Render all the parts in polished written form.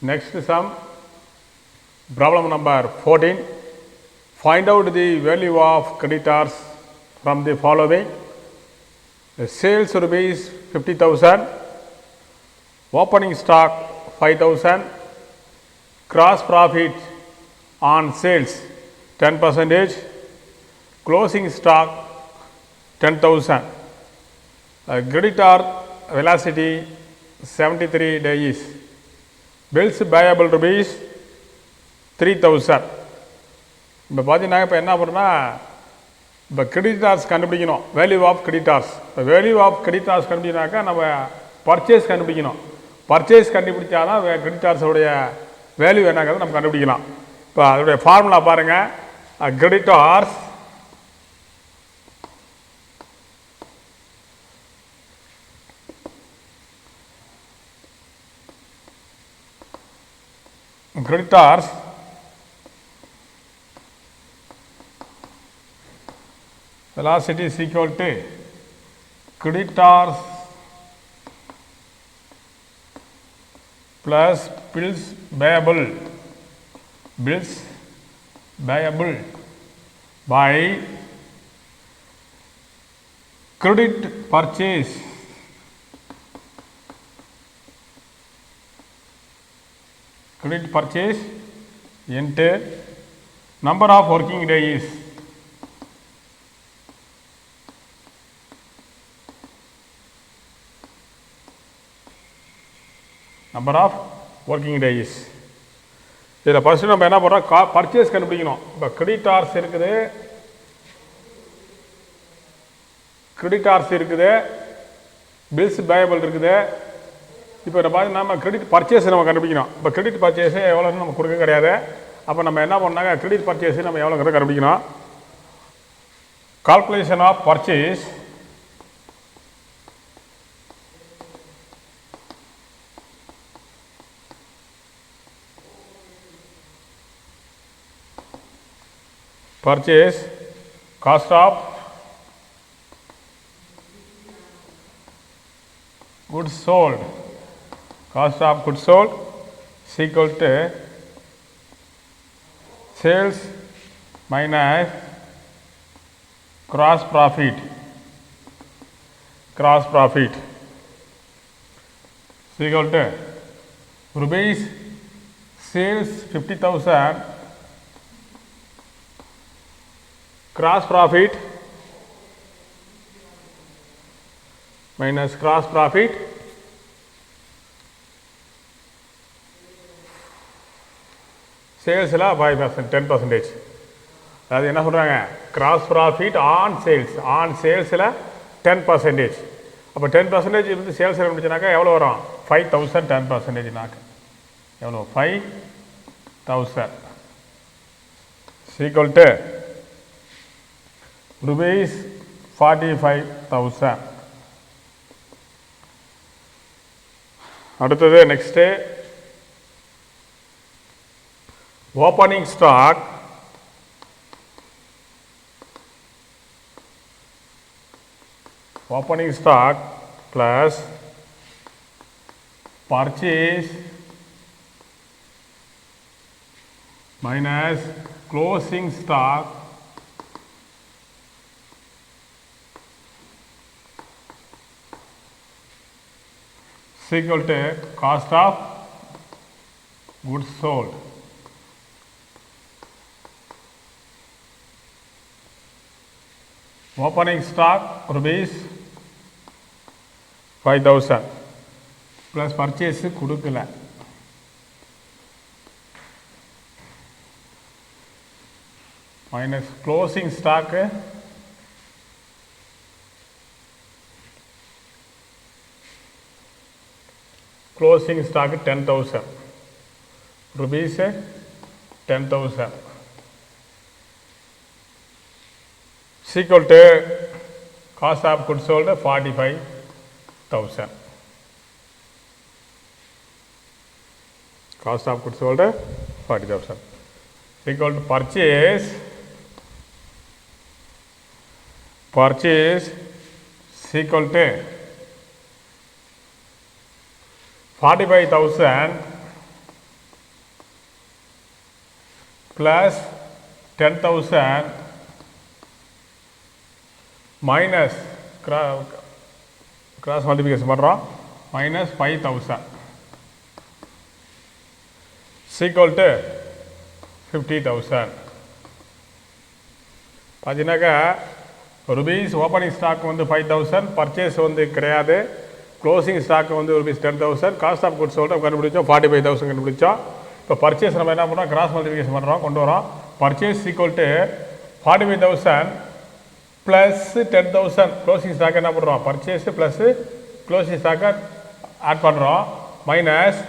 Next sum, problem number 14. Find out the value of creditors from the following. The sales rupees 50,000, opening stock 5,000, gross profit on sales 10%, closing stock 10,000. Creditor velocity 73 days. Bills payable rupees 3,000. இப்போ பார்த்தீங்கன்னா இப்போ என்ன பண்ணுறோன்னா இப்போ creditors கண்டுபிடிக்கணும், value of creditors. இப்போ value of creditors கண்டுபிடினாக்கா நம்ம purchase கண்டுபிடிக்கணும். பர்ச்சேஸ் கண்டுபிடிச்சா தான் கிரெடிட்டார்ஸோடைய வேல்யூ என்னங்கிறத நம்ம கண்டுபிடிக்கலாம். இப்போ அதோடைய ஃபார்முலா பாருங்கள். Creditors velocity is equal to creditors plus bills payable by credit purchase into number of working days. Number of working days. இதில் ஃபஸ்ட்டு நம்ம என்ன பண்ணுறோம், பர்ச்சேஸ் கண்டுபிடிக்கணும். இப்போ கிரெடிட்டார்ஸ் இருக்குது, பில்ஸ் பேயபிள் இருக்குது. இப்போ நம்ம கிரெடிட் பர்ச்சேஸ் நம்ம கண்டுபிடிக்கணும். இப்போ கிரெடிட் பர்ச்சேஸே எவ்வளோன்னு நம்ம கொடுக்க கிடையாது. அப்போ நம்ம என்ன பண்ணாங்க, கிரெடிட் பர்ச்சேஸே நம்ம எவ்வளோங்கிறத கண்டுபிடிக்கணும். Calculation of purchase cost of goods sold is equal to sales minus gross profit is equal to rupees sales 50,000, gross profit minus gross profit சேல்ஸில் 5%, 10%. அதாவது என்ன சொல்கிறாங்க, கிராஸ் ப்ராஃபிட் ஆன் சேல்ஸில் 10%. அப்போ 10% இருந்து சேல்ஸ் இருந்துச்சுனாக்கா எவ்வளோ வரும், 5,000. 10%னாக்க எவ்வளோ, 5,000 equal to rupees 45,000. அடுத்தது next opening stock plus purchase minus closing stock is equal to cost of goods sold. Opening stock rupees 5,000 plus purchase கொடுக்கல, minus closing stock closing stock 10,000 rupees 10,000 is equal to cost of goods sold 45,000. Cost of goods sold 40,000 is equal to purchase is equal to 45,000 plus 10,000 minus cross multiplication பண்ணுறோம் minus 5,000 equal to 50,000. பார்த்தீங்கன்னாக்கா rupees opening stock வந்து 5,000, purchase வந்து கிடையாது, closing stock வந்து rupees 10,000, cost of goods sold கண்டுபிடிச்சோம் 45,000 கண்டுபிடிச்சோம். இப்போ purchase நம்ம என்ன பண்ணுறோம், கிராஸ் மல்டிபிகேஷன் பண்ணுறோம், கொண்டு வரோம். Purchase equal to 45,000 plus 10,000 closing stock என்ன பண்ணுறோம், பர்ச்சேஸ் ப்ளஸ் க்ளோசிங் ஸ்டாக்கை ஆட் பண்ணுறோம் மைனஸ்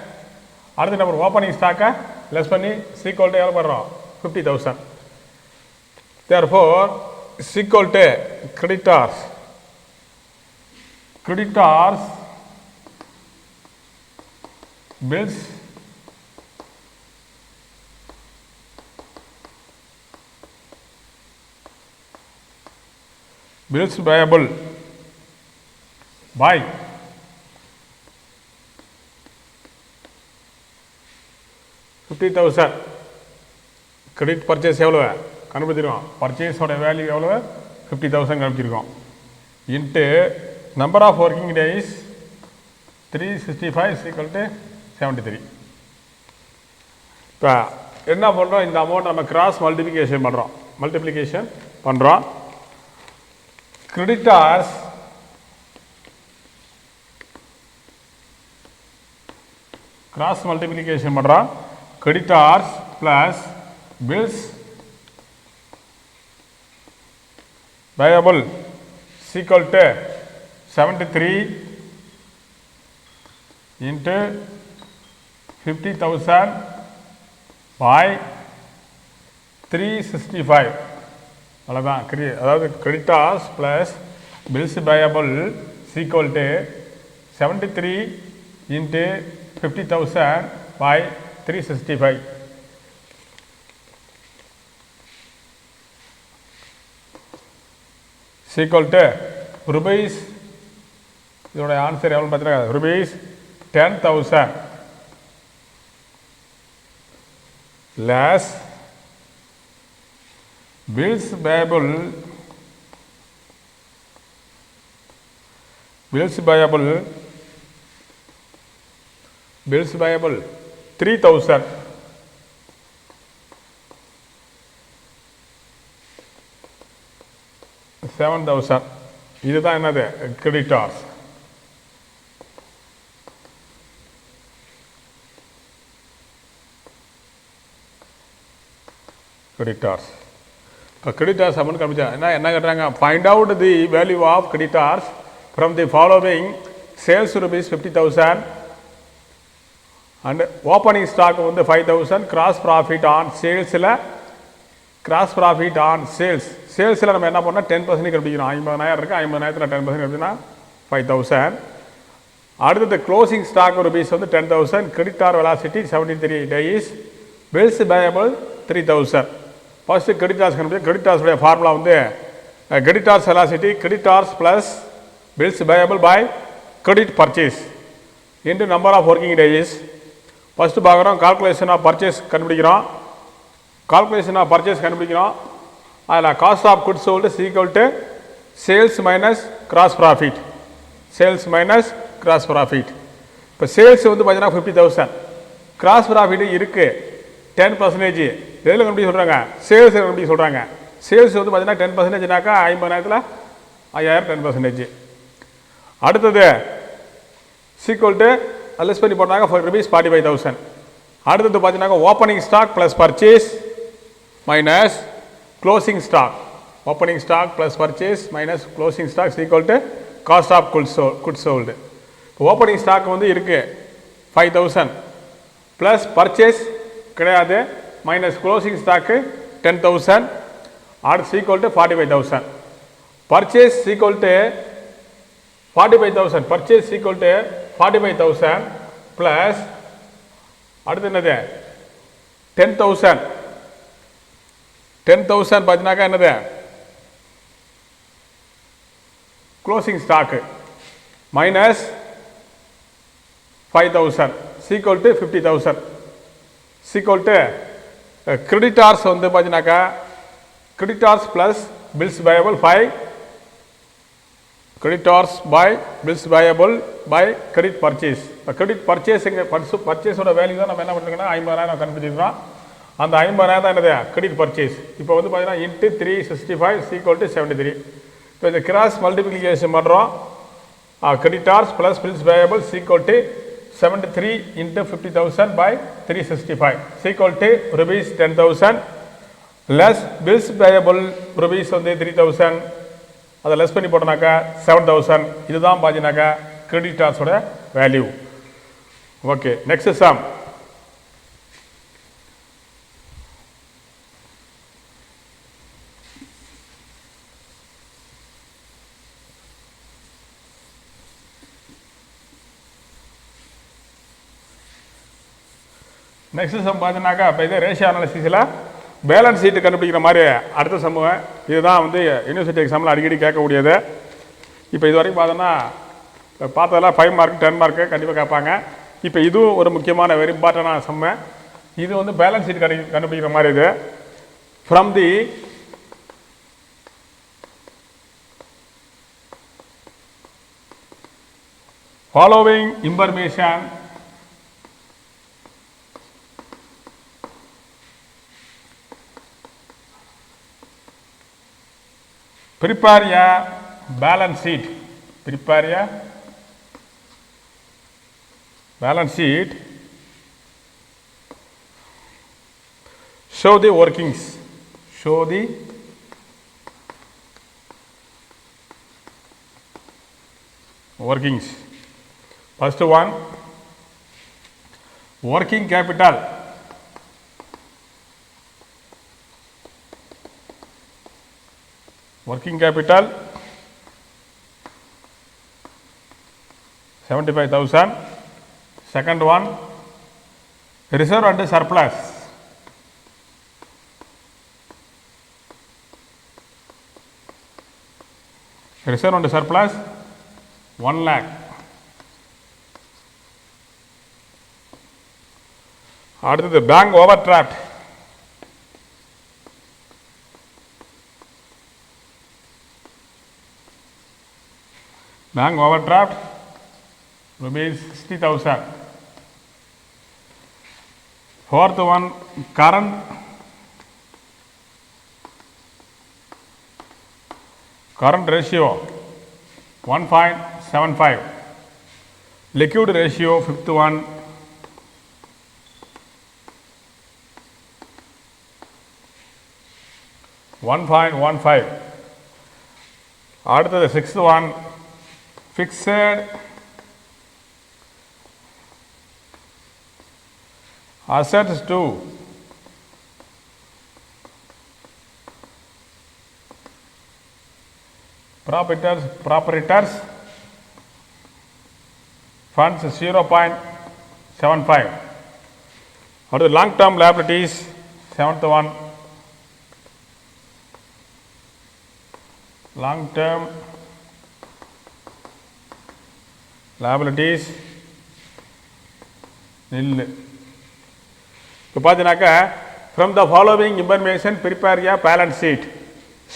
அடுத்து நம்ம ஓப்பனிங் ஸ்டாக்கை லெஸ் பண்ணி ஈக்குவல் டு எவ்வளோ பண்ணுறோம் 50,000. Therefore, is equal to creditors. Creditors bills payable by $50,000. Credit purchase எவ்வளவு கண்டுபிடிச்சிருக்கோம், பர்ச்சேஸோட வேல்யூ எவ்வளோ 50,000 கண்டுபிடிச்சிருக்கோம். Into number of working days 365 equal to 73. இப்போ என்ன பண்ணுறோம், இந்த அமௌண்ட் நம்ம கிராஸ் மல்டிப்ளிகேஷன் பண்ணுறோம். கிரெடிட்டார்ஸ் கிராஸ் மல்டிப்ளிகேஷன் பண்ணுறோம். Creditors plus bills payable equal to 73 into 50,000 by 365. அவ்வளோதான். அதாவது creditors plus bills payable equal to 73 into 50,000 by 365. equal to rupees, இதோட ஆன்சர் எவ்வளோ பார்த்தீங்கன்னா rupees 10,000 less bills payable 3,000 7,000. இதுதான் என்னது கிரெடிட்டார்ஸ். இப்போ கிரெடிட்டார்ஸ் அப்படின்னு கண்டுபிடிச்சா என்ன கேட்டாங்க, find out the value of creditors from the following sales rupees 50,000 and opening stock வந்து 5,000, கிராஸ் ப்ராஃபிட் ஆன் சேல்ஸில் சேல்ஸில் நம்ம என்ன பண்ணால் 10% கண்டுபிடிக்கிறோம். 50,000 இருக்குது, 50,000 10% எப்படின்னா 5,000. அடுத்தது க்ளோசிங் ஸ்டாக் ருபீஸ் வந்து 10,000, creditor velocity 73 days, bills payable 3,000. First creditors கண்டுபிடிச்சா கிரெடிட்டார்ஸுடைய ஃபார்முலா வந்து creditors velocity creditors plus bills payable by credit purchase into number of working days. First பார்க்குறோம் கால்குலேஷன் ஆஃப் பர்ச்சேஸ் கண்டுபிடிக்கிறோம். அதில் cost of goods sold equal to sales minus gross profit. இப்போ sales வந்து பார்த்தீங்கன்னா 50,000, gross profit இருக்குது 10%. எதில் கண்டுபிடிக்க சொல்கிறாங்க, சேல்ஸ் கண்டுபிடிக்க சொல்கிறாங்க. சேல்ஸ் வந்து பார்த்தீங்கன்னா 10%னாக்கா 50,000 5,000 10%. அடுத்தது ஈக்குவல் டு லெஸ் பண்ணி போட்டாங்க ருபீஸ் 45,000. அடுத்தது பார்த்தீங்கன்னா opening stock plus purchase minus closing stock. Opening stock plus purchase minus closing stock equal to cost of goods sold. இப்போ ஓப்பனிங் ஸ்டாக் வந்து இருக்குது 5,000 ப்ளஸ் பர்ச்சேஸ் கிடையாது மைனஸ் க்ளோசிங் ஸ்டாக்கு 10,000 அடுத்து equal to 45,000. Purchase equal to 45,000 plus அடுத்து என்னது 10,000 பார்த்தீங்கன்னாக்கா என்னது closing stock minus 5,000 equal to 50,000 equal to creditors வந்து பார்த்தீங்கன்னாக்கா creditors plus bills payable by creditors by bills payable by credit purchase. இப்போ credit பர்ச்சேஸுங்க பர்ச்சேஸோட வேல்யூ தான் நம்ம என்ன பண்ணிருக்கோம்னா 50,000 கண்டுபிடிச்சிருக்கோம். அந்த 50,000 தான் என்னது கிரெடிட் பர்ச்சேஸ். இப்போ வந்து பார்த்தீங்கன்னா இன்ட்டு 365 ஈக்குவல் டு 73. இப்போ இந்த கிராஸ் மல்டிப்ளிகேஷன் பண்ணுறோம். Creditors plus bills payable equal to 73 into 50,000 by 365 equal to rupees 10,000 less bills payable rupees வந்து 3,000 அதை லெஸ் பண்ணி போட்டோம்னாக்கா 7,000. இதுதான் பார்த்தீங்கன்னாக்கா கிரெடிட்டார்ஸோட value. Okay, next sum. Next sum பார்த்தீங்கன்னாக்கா இப்போ இது ரேஷியோ அனாலிசிஸில் பேலன்ஸ் ஷீட்டு கண்டுபிடிக்கிற மாதிரி அடுத்த சம்பவம். இதுதான் வந்து யூனிவர்சிட்டி எக்ஸாமில் அடிக்கடி கேட்கக்கூடியது. இப்போ இது வரைக்கும் பார்த்தோன்னா பார்த்ததில் 5 மார்க் 10 மார்க்கு கண்டிப்பாக கேட்பாங்க. இப்போ இதுவும் ஒரு முக்கியமான வெரி இம்பார்ட்டண்டான சம்மு. இது வந்து பேலன்ஸ் ஷீட் கண்டுபிடிக்கிற மாதிரி இது. From the following information prepare a balance sheet. Prepare a balance sheet. Show the workings. Show the workings. First one, working capital. Working capital 75,000. Second one, reserve and surplus. Reserve and surplus 1 lakh. அடுத்தது bank overdraft. Bank overdraft rupees 60,000. Fourth one, current ratio 1.75. Liquid ratio fifth one 1.15. அடுத்தது sixth one, fixed assets to proprietors funds 0.75. Or the long term liabilities, seventh one, long term liabilities nil. இப்போ பார்த்தீங்கன்னாக்கா from the following information prepare a balance sheet,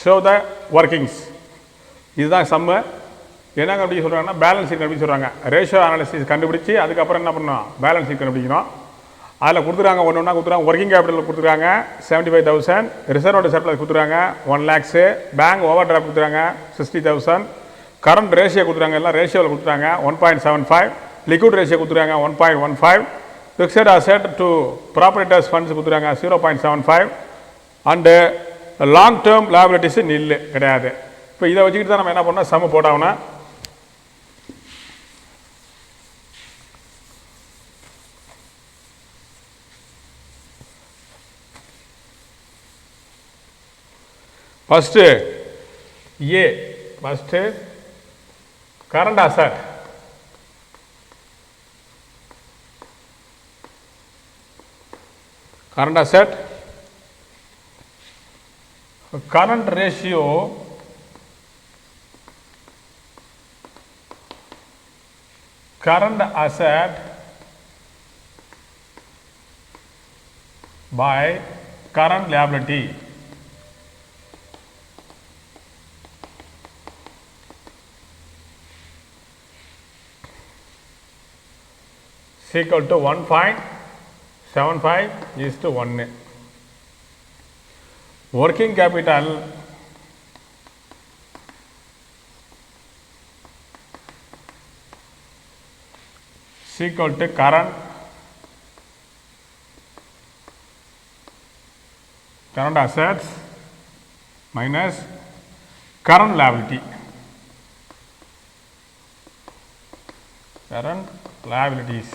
show the workings. இதுதான் சம்மு. என்னங்க அப்படி சொல்கிறாங்கன்னா balance sheet கண்டுபிடிச்சி சொல்கிறாங்க. Ratio analysis கண்டுபிடிச்சி அதுக்கப்புறம் என்ன பண்ணணும், பேலன்ஸ் ஷீட் கண்டுபிடிக்கணும். அதில் கொடுத்துருக்காங்க ஒன்று ஒன்றா கொடுத்துருக்காங்க. ஒர்க்கிங் கேபிட்டல் கொடுத்துருக்காங்க 75,000, ரிசர்வ் அண்ட் சர்ப்ளஸ் கொடுத்துருக்காங்க 1 lakhs, பேங்க் ஓவர் டிராஃப்ட் கொடுத்துருக்காங்க 60,000, கரண்ட் ரேஷியோ கொடுத்துருக்காங்க, எல்லாம் ரேஷியோவில் கொடுத்துருக்காங்க 1.75, லிக்விட் ரேஷியோ கொடுத்துருக்காங்க 1.15, ஃபிக்ஸட் அசெட் டு ப்ராப்பர்ட்டர்ஸ் ஃபண்ட்ஸ் கொடுத்துருக்காங்க 0.75, அண்டு லாங் டேர்ம் லைபிலிட்டிஸ் நில் கிடையாது. இப்போ இதை வச்சுக்கிட்டு தான் நம்ம என்ன பண்ணோம், சம போட்டாங்கன்னா first A, first current asset, current asset, current ratio current asset by current liability is equal to 1.75 is to 1. Working capital is equal to current assets minus current liability. Current liabilities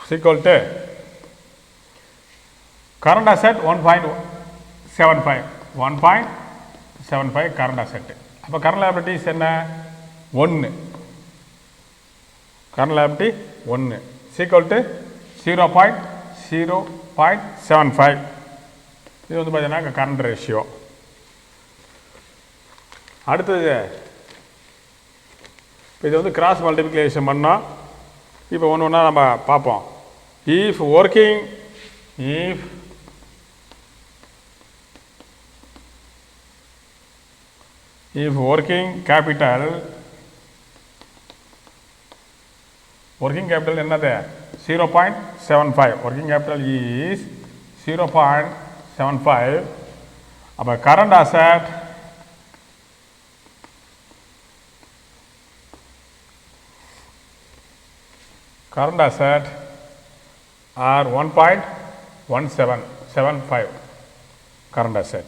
is equal to current asset 1.75 current asset. அப்போ current liabilities என்ன 1, current liability 1 is equal to 0.75. இது வந்து பார்த்தீங்கன்னா current ratio. அடுத்தது இப்போ இது வந்து cross multiplication பண்ணோம். இப்போ ஒன்று ஒன்றா நம்ம பார்ப்போம். இஃப் working capital என்னது 0.75, working capital is 0.75. அப்போ current asset are 1.1775 current asset.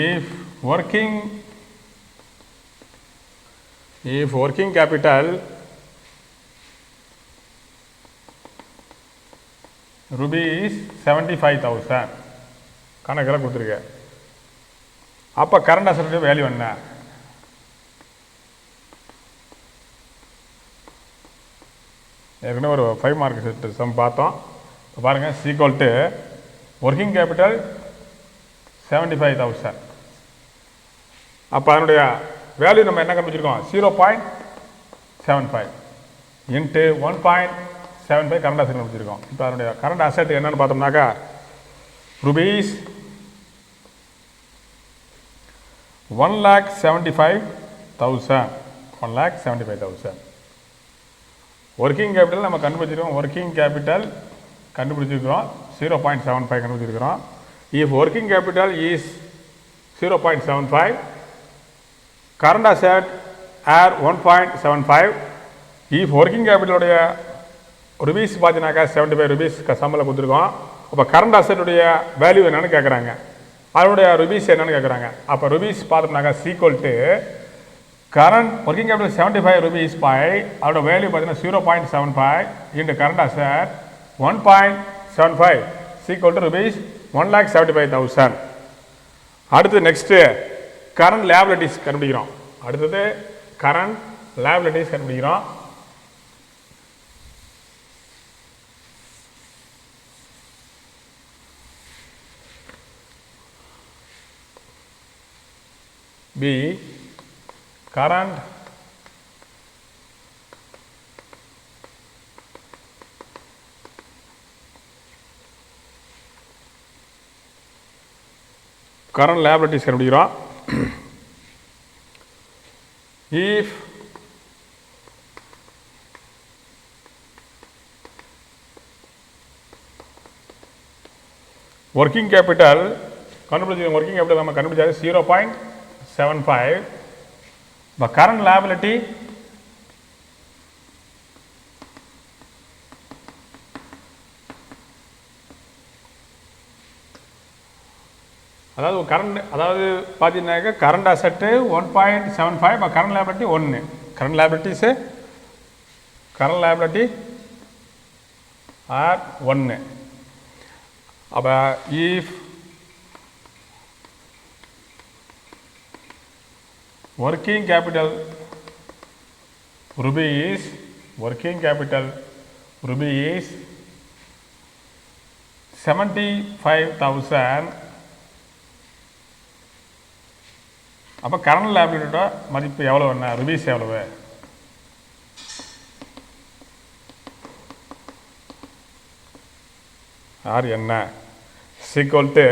If working capital rupees 75,000 கணக்கில் கொடுத்துருக்க, அப்போ கரண்ட் அசெட் வேல்யூ என்ன? ஏற்கனவே ஒரு 5 மார்க் செட் சம் பார்த்தோம். இப்போ பாருங்கள், ஈக்குவல் டு ஒர்க்கிங் கேபிட்டல் 75,000. அப்போ அதனுடைய வேல்யூ நம்ம என்ன கண்டுபிடிச்சிருக்கோம்? 0.75 இன்ட்டு 1.75 கரண்ட் அசெட் கண்டுபிடிச்சிருக்கோம். இப்போ அதனுடைய கரண்ட் அசெட் என்னன்னு பார்த்தோம்னாக்கா rupees 1,75,000. ஒர்க்கிங் கேபிட்டல் நம்ம கண்டுபிடிச்சிருக்கோம். 0.75 கண்டுபிடிச்சிருக்கிறோம். If working capital is 0.75, current asset are 1.75. If working கேபிட்டலுடைய ருபீஸ் பார்த்தீங்கன்னாக்கா 75 ருபீஸ் சம்பளம் கொடுத்துருக்கோம். அப்போ கரண்ட் அசெட்டுடைய வேல்யூ என்னன்னு கேட்குறாங்க, அதனுடைய ருபீஸ் என்னன்னு கேட்குறாங்க. அப்போ ருபீஸ் பார்த்தோம்னாக்கா equal to current working capital 75 rupees by அதோட வேல்யூ பார்த்தீங்கன்னா 0.75 into current asset 1.75 equal to rupees 1,75,000. அடுத்து நெக்ஸ்ட் current liabilities கண்டுபிடிக்கிறோம். அடுத்தது current liabilities கண்டுபிடிக்கிறோம். B current liabilities கண்டுபிடிக்கிறோம். if working capital கண்டுபிடிச்சிருக்கோம். working capital நம்ம கண்டுபிடிச்சாது 0.75. The current liability அதாவது பார்த்தீங்கன்னாக்க current asset 1.75, current liability 1. Current liability are 1. அப்போ if working capital rupees is 75,000. அப்போ கரண்ட் லைபிலிட்டியோட மதிப்பு எவ்வளோ என்ன? ருபீஸ் எவ்வளவு? ஆர் என்ன சீக்வல் டு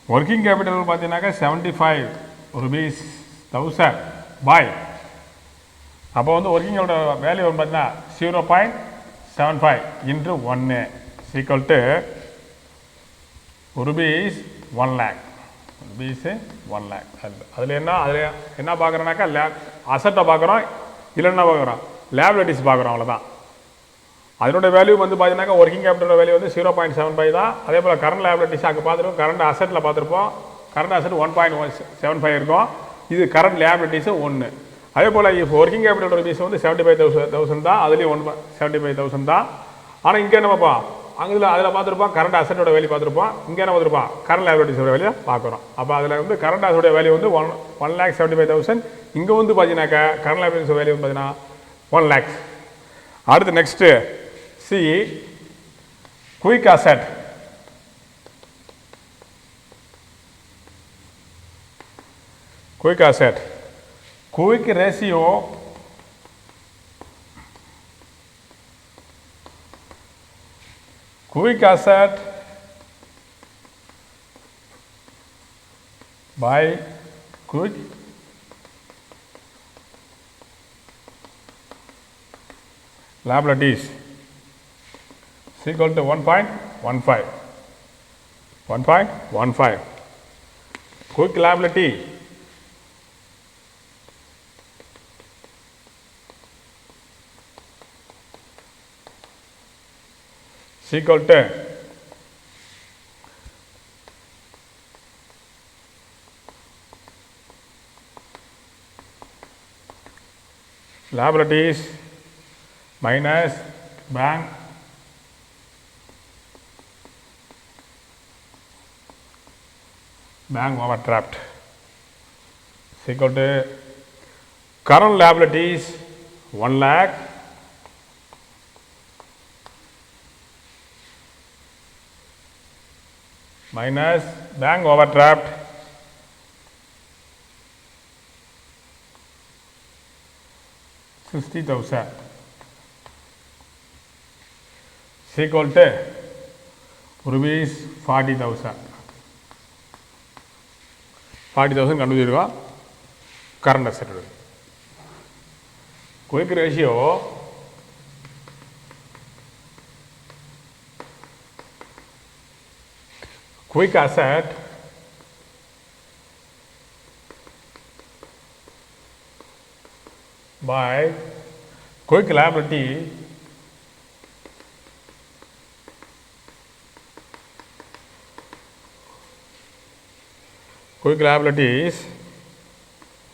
ஒர்க்கிங் கேபிட்டல் பார்த்தீங்கன்னாக்கா 75 rupees 1000 பாய் அப்போ வந்து ஒர்க்கிங்கோட வேல்யூ வந்து பார்த்தீங்கன்னா 0.75 into 1 equal to rupees 1 lakh rupees 1 lakh அதில் என்ன பார்க்குறோன்னாக்கா அசட்டை பார்க்குறோம் இல்லைன்னா பார்க்குறோம் லேபிலிட்டிஸ் பார்க்குறோம் அவ்வளோதான் அதனோட வேல்யூ வந்து பார்த்தீங்கன்னாக்கா ஒர்க்கிங் கேபிட்டலோட வேல்யூ வந்து 0.75 தான் அதே போல் கரண்ட் லேபிலிட்டிஸ் அங்கே பார்த்துருக்கோம் கரண்ட் அசட்டில் பார்த்துருப்போம் கரண்ட் அசட் 1.75 இருக்கும் இது கரண்ட் லேபிலிட்டிஸு 1 அதே போல் இப்போ ஒர்க்கிங் கேபிட்டல் ருபீஸ் வந்து 75,000 தான் அதுலேயும் 75,000 தான் ஆனால் இங்கே என்னப்பா அதில் பார்த்துருப்போம் கரண்ட் அசட்டோட வேல்யூ பார்த்துருப்போம் இங்கே என்ன பார்த்துருப்போம் கரண்ட் லேபிலிட்டிஸோட வேல்யூ பார்க்குறோம் அப்போ அதில் வந்து கரண்ட் அசட்டோட வேல்யூ வந்து 1,75,000 இங்கே வந்து பார்த்தீங்கன்னாக்கா கரண்ட் லேபிலிட்டிஸ் வேல்யூ வந்து பார்த்தீங்கன்னா 1 lakh அடுத்து next C quick asset quick ratio quick asset by quick liabilities is equal to 1.15 quick liability is equal to liabilities minus bank overdraft is equal to current liabilities 1 lakh minus bank overdraft 60,000 is equal to rupees 40,000 கண்டுபிடிச்சிருக்கோம் current asset quick ratio quick asset by quick liability quick liabilities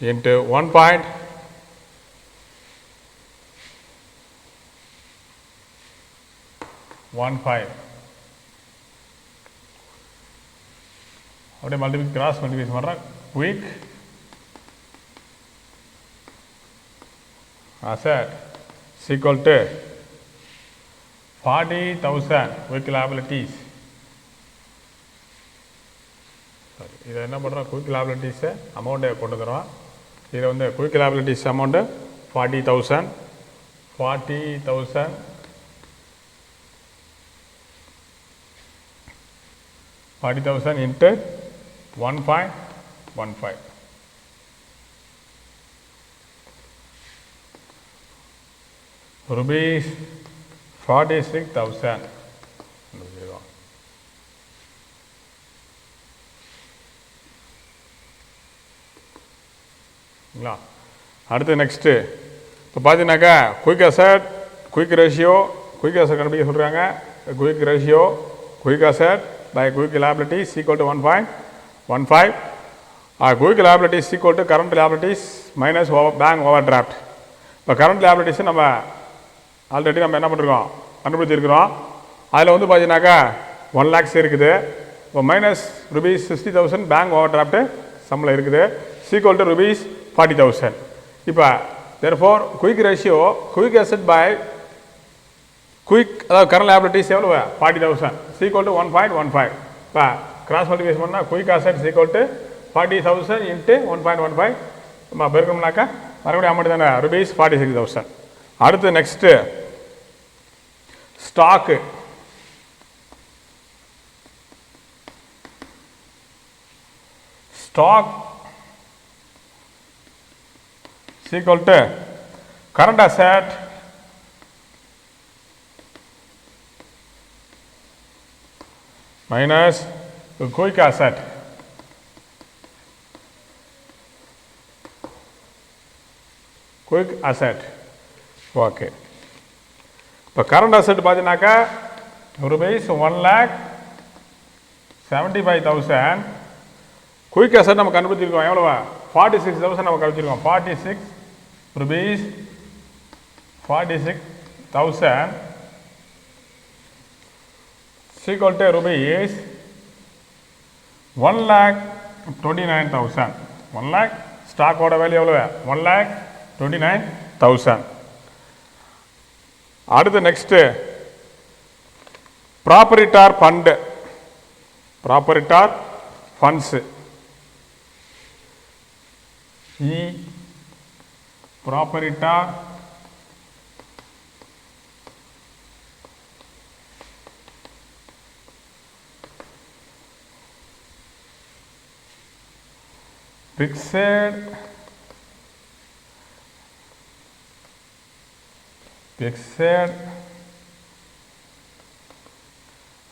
into 1.15 அப்படியே cross multiplication பண்ணுறேன் quick asset is equal to 40,000 quick liabilities இதை என்ன பண்ணுறோம் quick லியாபிலிட்டிஸை அமௌண்ட்டை கொண்டு வந்துடுவோம் இதை வந்து குயிக் லியாபிலிட்டிஸ் அமௌண்ட்டு 40,000 into 1.15 rupees 46,000 அடுத்து நெக்ஸ்ட்டு இப்போ பார்த்தீங்கன்னாக்கா quick asset quick ratio quick asset கண்டுபிடிக்க சொல்கிறாங்க quick ratio quick asset by quick liabilities equal to 1.15 quick liabilities equal to current liabilities minus bank overdraft இப்போ current liabilities நம்ம already நம்ம என்ன பண்ணிருக்கோம் கண்டுபிடிச்சிருக்கிறோம் அதில் வந்து பார்த்தீங்கன்னாக்கா 1 lakhs இருக்குது இப்போ minus rupees 60,000 bank over drought சம்பளம் இருக்குது equal to rupees 40,000 இப்போ therefore quick ratio quick asset by quick அதாவது கரண்ட் லியாபிலிட்டிஸ் எவ்வளோ 40,000 equal to 1.15 இப்போ கிராஸ் மல்டிபிகேஷன் பண்ணால் quick assets equal to 40,000 into 1.15 நம்ம பெருக்கணும்னாக்கா மறுபடியும் அமௌண்ட் தானே rupees 46,000 அடுத்து next stock stock is equal to current asset minus quick asset. Quick asset. Okay. இப்போ current asset பார்த்தீங்கன்னாக்கா rupees 1,75,000. குயிக் அசட் நம்ம கண்டுபிடிச்சிருக்கோம் எவ்வளோவா 46,000 நம்ம கண்டுபிடிச்சிருக்கோம் 46 rupees 46,000 equal to rupees 1,29,000. 1 lakh ஸ்டாக்கோட வேல்யூ எவ்வளோ 1,29,000. அடுத்து next proprietor fund proprietor funds proprietor fixed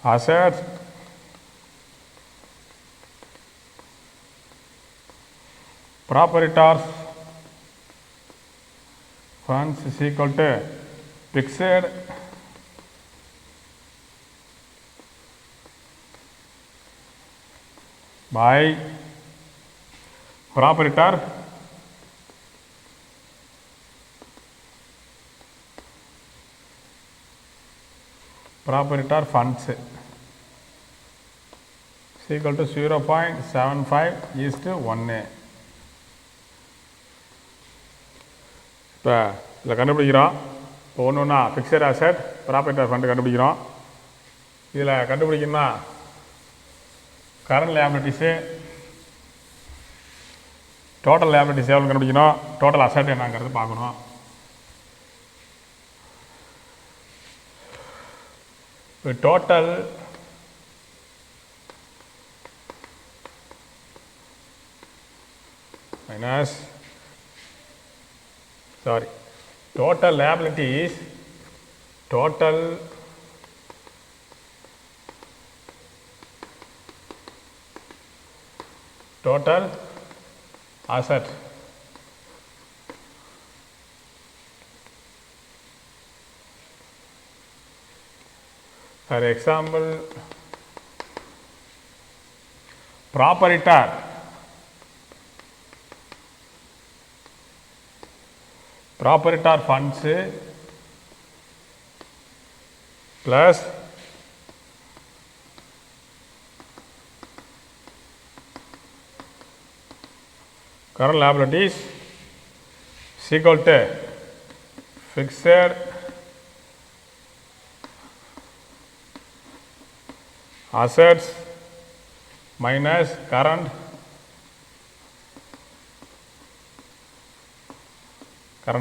assets proprietors funds is equal to fixed by proprietor funds is equal to 0.75:1. இப்போ இதில் கண்டுபிடிக்கிறோம் இப்போ ஒன்று ஒன்றா ஃபிக்ஸட் அசெட் ப்ராப்பர்ட்டி ஃபண்டு கண்டுபிடிக்கிறோம் இதில் கண்டுபிடிக்கணும்னா கரண்ட் லியாபிலிட்டிஸு டோட்டல் லியாபிலிட்டிஸ் எவ்வளோ கண்டுபிடிக்கணும் டோட்டல் அசெட் என்னங்கிறது பார்க்கணும் இப்போ total minus total liabilities total asset for example proprietor funds plus current liabilities is equal to fixed assets minus current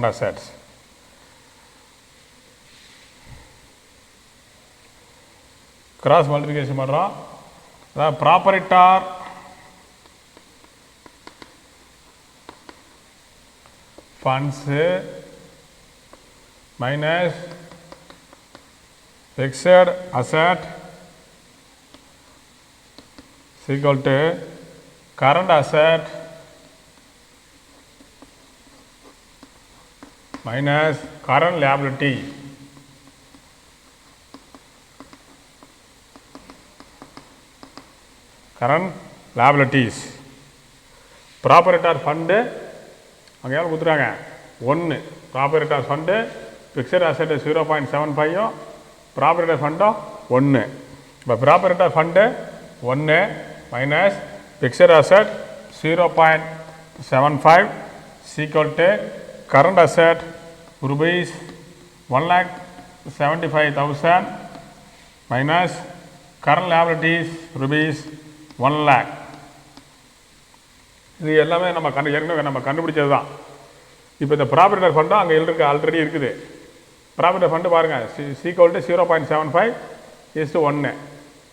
assets. Cross multiplication பண்ணுறோம் அதாவது proprietor funds minus fixed asset equal to current asset minus current liability. Current liabilities. Proprietor fund அங்கே எவ்வளோ கொடுத்துருக்காங்க 1 proprietor fund fixed asset 0.75 proprietor ஃபண்டும் 1 இப்போ proprietor fund 1 minus fixed asset 0.75 equal to current asset rupees 1,75,000 minus current liabilities rupees 1 lakh. இது எல்லாமே நம்ம ஏற்கனவே நம்ம கண்டுபிடிச்சது தான். இப்போ இந்த ப்ராப்பர்ட்டி ஃபண்டும் அங்கே ஆல்ரெடி இருக்குது. ப்ராஃபிட் ஆஃப் ஃபண்டு பாருங்கள் equal to 0.75:1.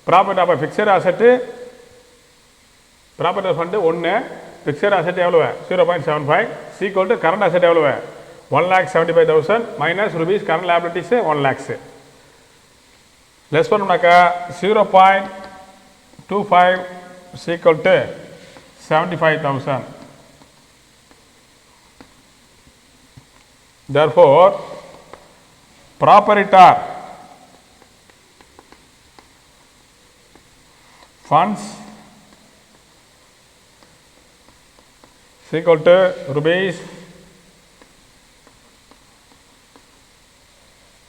Profit of fixed asset profit of fund 1, fixed asset எவ்வளோ 0.75 சீக்வல் டு கரண்ட் அசட் எவ்வளோ 1,75,000 minus rupees current liabilities 1 lakhs. Less பண்ணோம்னாக்கா 0.25 equal to 75,000. Therefore, proprietor funds is equal to rupees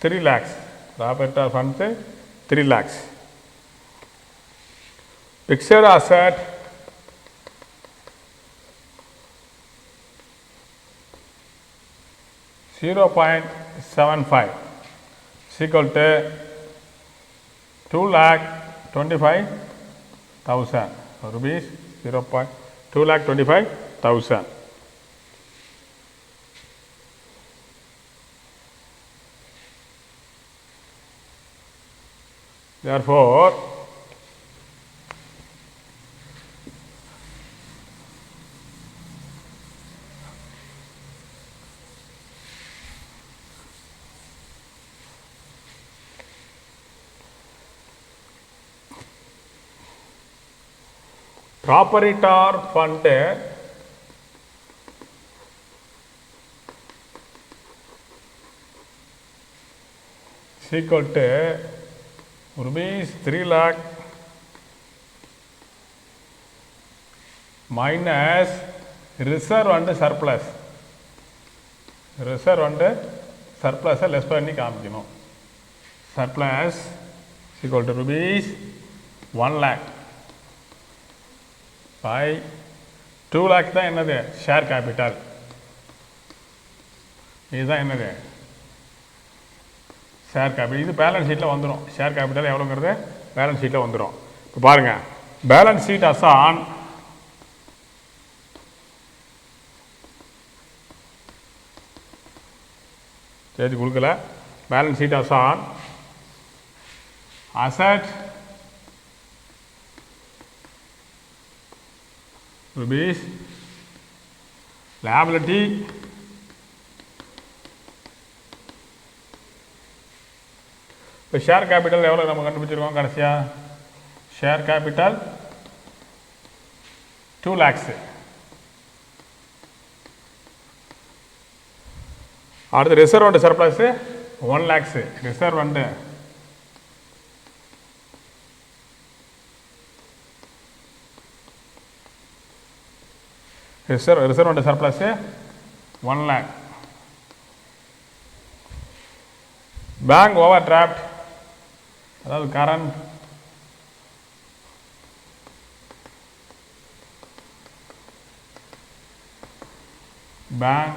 3 lakhs. Proprietor funds 3 lakhs. Fixed asset (0.75) is equal to 2,25,000 rupees. 2,25,000. Therefore, proprietor fund is equal to rupees 3 lakh minus reserve and surplus. Reserve and surplus less பண்ணி காமிக்கணும். Surplus is equal to rupees 1 lakh by 2 lakh தான் என்னது share capital. இதுதான் என்னது share capital. இது balance ஷீட்டில் வந்துடும். Share capital எவ்வளோங்கிறது balance ஷீட்டில் வந்துடும். இப்போ பாருங்கள், பேலன்ஸ் ஷீட் அசான் தேதி கொடுக்கல. Balance sheet as on asset rupees liability இப்போ ஷேர் கேபிட்டல் எவ்வளோ நம்ம கண்டுபிடிச்சிருக்கோம் கடைசியாக ஷேர் கேபிட்டல் 2 lakhs. அடுத்து reserve and surplus 1 lakhs. Reserve and reserve and surplus 1 lakh. Bank overdraft அதாவது current bank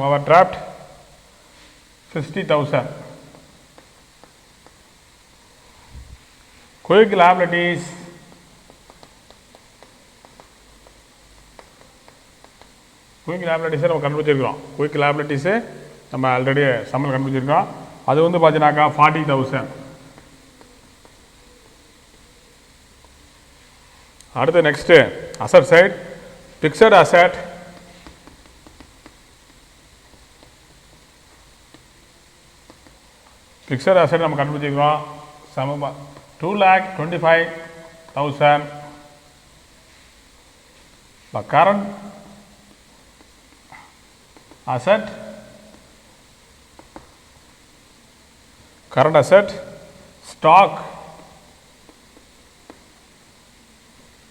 overdraft 60,000. Quick liabilities நம்ம கண்டுபிடிச்சிருக்கோம். குயிக் லைபிலிட்டிஸு நம்ம ஆல்ரெடி சம்பளம் கண்டுபிடிச்சிருக்கோம். அது வந்து பார்த்தீங்கன்னாக்கா 40,000. அடுத்து next asset side fixed asset நம்ம கண்டுபிடிச்சிருக்கோம். சம 2,25,000. current asset stock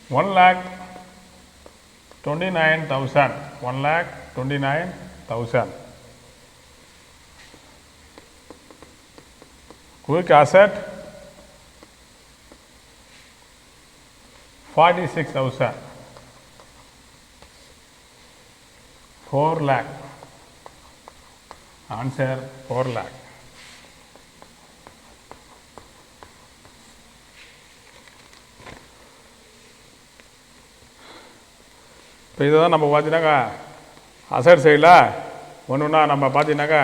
1,29,000. 1,29,000. quick asset 46,000. 4 lakh. Answer 4 lakh. இப்போ இதை தான் நம்ம பார்த்தீங்கன்னாக்கா அசட் சைடில் ஒன்று ஒன்றா நம்ம பார்த்தீங்கன்னாக்கா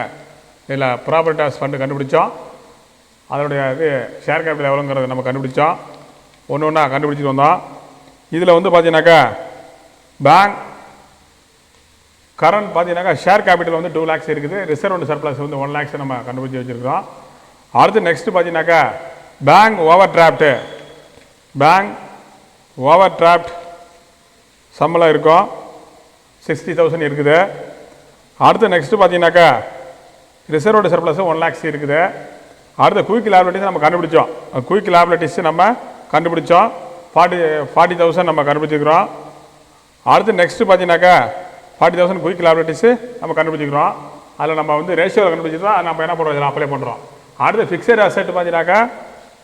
இதில் ப்ராப்பர்ட்டி டாக்ஸ் ஃபண்டு கண்டுபிடிச்சோம், அதனுடைய இது ஷேர் கேபிட்டல் எவ்வளோங்கிறத நம்ம கண்டுபிடிச்சோம், ஒன்று ஒன்றா கண்டுபிடிச்சிட்டு வந்தோம். இதில் வந்து பார்த்தீங்கன்னாக்கா பேங்க் கரண்ட் பார்த்தீங்கன்னாக்கா ஷேர் கேபிட்டல் வந்து 2 lakhs இருக்குது, ரிசர்வ் அண்ட் சர்ப்ளஸ் வந்து 1 lakhs நம்ம கண்டுபிடிச்சி வச்சுருக்கோம். அடுத்து நெக்ஸ்ட்டு பார்த்தீங்கன்னாக்கா bank over drought, bank over draft சம்பளம் இருக்கும் 60,000 இருக்குது. அடுத்து நெக்ஸ்ட்டு பார்த்தீங்கன்னாக்கா ரிசர்வ் அண்ட் சர்ப்ளஸ் 1 lakhs இருக்குது. அடுத்த குயிக் லியாபிலிட்டிஸ் நம்ம கண்டுபிடிச்சோம், குயிக் லியாபிலிட்டிஸ் நம்ம கண்டுபிடிச்சோம் 40,000 நம்ம கண்டுபிடிச்சிக்கிறோம். அடுத்து நெக்ஸ்ட்டு பார்த்தீங்கன்னாக்கா 40,000 குயிக் லியாபிலிட்டிஸு நம்ம கண்டுபிடிச்சிக்கிறோம். அதில் நம்ம வந்து ரேஷியோவில் கண்டுபிடிச்சிட்டோம், அது நம்ம என்ன பண்ணுறோம் இதில் அப்ளை பண்ணுறோம். அடுத்து ஃபிக்ஸட் அசெட் பார்த்தீங்கன்னாக்கா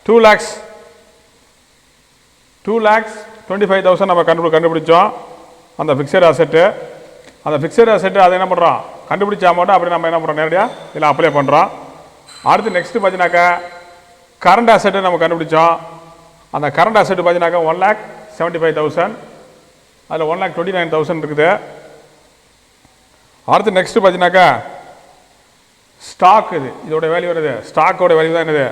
2,25,000 நம்ம கண்டுபிடிச்சோம் அந்த ஃபிக்ஸட் அசெட்டு. அந்த ஃபிக்ஸட் அசெட்டு அதை என்ன பண்ணுறோம் கண்டுபிடிச்ச அமௌண்ட்டு அப்படி நம்ம என்ன பண்ணுறோம் நேரடியாக இதில் அப்ளை பண்ணுறோம். அடுத்து நெக்ஸ்ட்டு பார்த்தீங்கன்னாக்கா கரண்ட் அசெட்டு நம்ம கண்டுபிடிச்சோம். அந்த கரண்ட் அசெட்டு பார்த்தீங்கன்னாக்கா 1,75,000, அதில் 1,29,000 இருக்குது. அடுத்து நெக்ஸ்ட்டு பார்த்தீங்கன்னாக்கா ஸ்டாக், இதோட வேல்யூ வருது, ஸ்டாக்கோட வேல்யூ தான் என்னது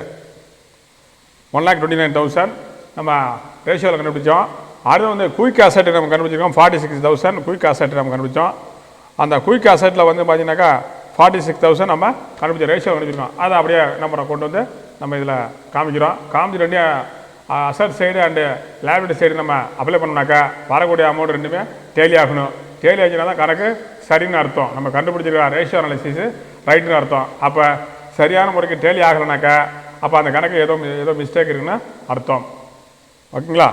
1,29,000 நம்ம ரேஷியோவில் கண்டுபிடிச்சோம். அடுத்து வந்து குயிக் அசெட் நம்ம கண்டுபிடிச்சிருக்கோம் 46,000 குயிக் அசெட் நம்ம கண்டுபிடிச்சோம். அந்த குயிக் அசெட்டில் வந்து பார்த்தீங்கன்னாக்கா 46,000 நம்ம கண்டுபிடிச்ச ரேஷியோ கண்டுபிடிச்சிருக்கோம். அதை அப்படியே நம்ம கொண்டு வந்து நம்ம இதில் காமிக்கிறோம். காமிச்சு ரெண்டு asset side and liability side நம்ம அப்ளை பண்ணோம்னாக்கா வரக்கூடிய அமௌண்ட் ரெண்டுமே டேலி ஆகணும். டேலி ஆச்சுன்னா தான் கணக்கு சரின்னு அர்த்தம், நம்ம கண்டுபிடிச்சிருக்க ரேஷியோ அனாலிசிஸ் ரைட்டுன்னு அர்த்தம். அப்போ சரியான முறைக்கு டேலி ஆகலைனாக்கா அப்போ அந்த கணக்கு ஏதோ மிஸ்டேக் இருக்குன்னு அர்த்தம். ஓகேங்களா?